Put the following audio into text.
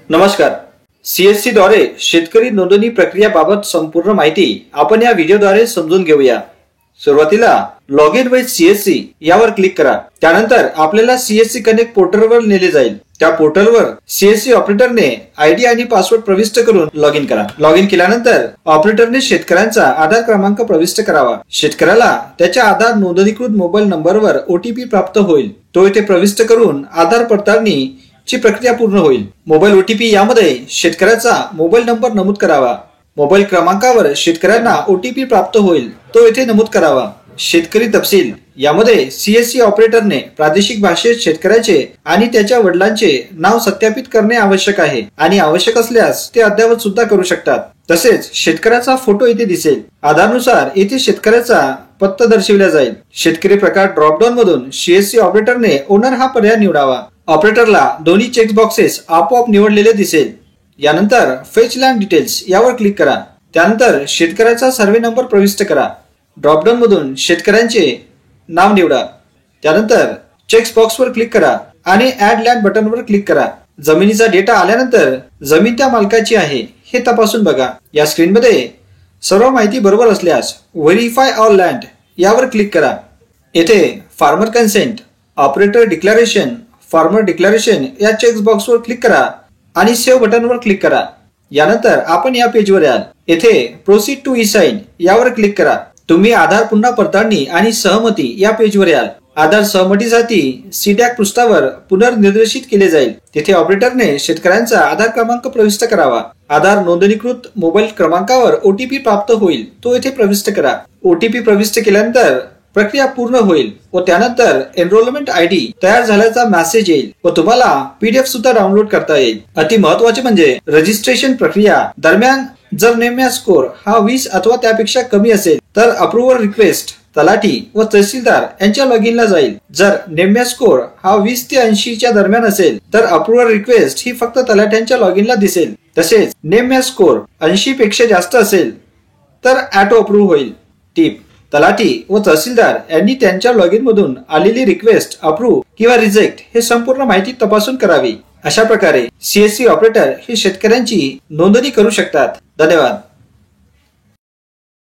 नमस्कार. सीएससी द्वारे शेतकरी नोंदणी प्रक्रियाबाबत संपूर्ण माहिती आपण या व्हिडिओद्वारे समजून घेऊया. सुरुवातीला लॉग इन विथ सीएससी यावर क्लिक करा. त्यानंतर आपल्याला सीएससी कनेक्ट पोर्टलवर नेले जाईल. त्या पोर्टलवर सीएससी ऑपरेटरने आयडी आणि पासवर्ड प्रविष्ट करून लॉग इन करा. लॉग इन केल्यानंतर ऑपरेटरने शेतकऱ्यांचा आधार क्रमांक प्रविष्ट करावा. शेतकऱ्याला त्याच्या आधार नोंदणीकृत मोबाईल नंबरवर ओटीपी प्राप्त होईल. तो इथे प्रविष्ट करून आधार पडताळणी ची प्रक्रिया पूर्ण होईल. मोबाईल ओटीपी यामध्ये शेतकऱ्याचा मोबाईल नंबर नमूद करावा. मोबाईल क्रमांकावर शेतकऱ्यांना ओटीपी प्राप्त होईल, तो येथे नमूद करावा. शेतकरी तपशील यामध्ये सीएससी ऑपरेटरने प्रादेशिक भाषेत शेतकऱ्याचे आणि त्याच्या वडिलांचे नाव सत्यापित करणे आवश्यक आहे आणि आवश्यक असल्यास ते अद्ययावत सुद्धा करू शकतात. तसेच शेतकऱ्याचा फोटो इथे दिसेल. आधारनुसार येथे शेतकऱ्याचा पत्ता दर्शविला जाईल. शेतकरी प्रकार ड्रॉपडाऊन मधून सीएससी ऑपरेटरने ओनर हा पर्याय निवडावा. ऑपरेटरला दोन्ही चेक बॉक्सेस आपोआप निवडलेले दिसेल. यानंतर फेच लँड डिटेल्स यावर क्लिक करा. त्यानंतर शेतकऱ्याचा सर्वे नंबर प्रविष्ट करा. ड्रॉपडाऊन मधून शेतकऱ्यांचे नाव निवडा. त्यानंतर चेक बॉक्सवर क्लिक करा आणि ऍड लँड बटनवर क्लिक करा. जमिनीचा डेटा आल्यानंतर जमीन त्या मालकाची आहे हे तपासून बघा. या स्क्रीनमध्ये सर्व माहिती बरोबर असल्यास व्हेरीफाय ऑल लँड यावर क्लिक करा. येथे farmer consent, operator declaration, farmer declaration या चेक बॉक्सवर क्लिक करा आणि सेव्ह बटनवर क्लिक करा. यानंतर आपण या पेजवर याल. येथे प्रोसीड टू ई साइन यावर क्लिक करा. तुम्ही आधार पुन्हा पडताळणी आणि सहमती या पेजवर याल. आधार सहमतीसाठी सीडॅक पृष्ठावर पुनर्निर्देशित केले जाईल. तिथे ऑपरेटरने शेतकऱ्यांचा आधार क्रमांक प्रविष्ट करावा. आधार नोंदणीकृत मोबाईल क्रमांकावर ओटीपी प्राप्त होईल, तो येथे प्रविष्ट करा. ओटीपी प्रविष्ट केल्यानंतर प्रक्रिया पूर्ण होईल व त्यानंतर एनरोलमेंट आयडी तयार झाल्याचा मेसेज येईल व तुम्हाला पीडीएफ सुद्धा डाउनलोड करता येईल. अति महत्वाचे म्हणजे रजिस्ट्रेशन प्रक्रिया दरम्यान जर नेम्या स्कोर हा 20 अथवा त्यापेक्षा कमी असेल तर अप्रुव्हल रिक्वेस्ट तलाठी व तहसीलदार यांच्या लॉग इनला जाईल. जर नेम्या स्कोर हा 20 ते 80 दरम्यान असेल तर अप्रुव्हल रिक्वेस्ट ही फक्त तलाठ्यांच्या लॉग इनला दिसेल. तसेच नेम्या स्कोर 80 पेक्षा जास्त असेल तर ऑटो अप्रूव्ह होईल. टिप: तलाठी व तहसीलदार यांनी त्यांच्या लॉग इन मधून आलेली रिक्वेस्ट अप्रूव्ह किंवा रिजेक्ट हे संपूर्ण माहिती तपासून करावी. अशा प्रकारे सीएससी ऑपरेटर हे शेतकऱ्यांची नोंदणी करू शकतात. धन्यवाद.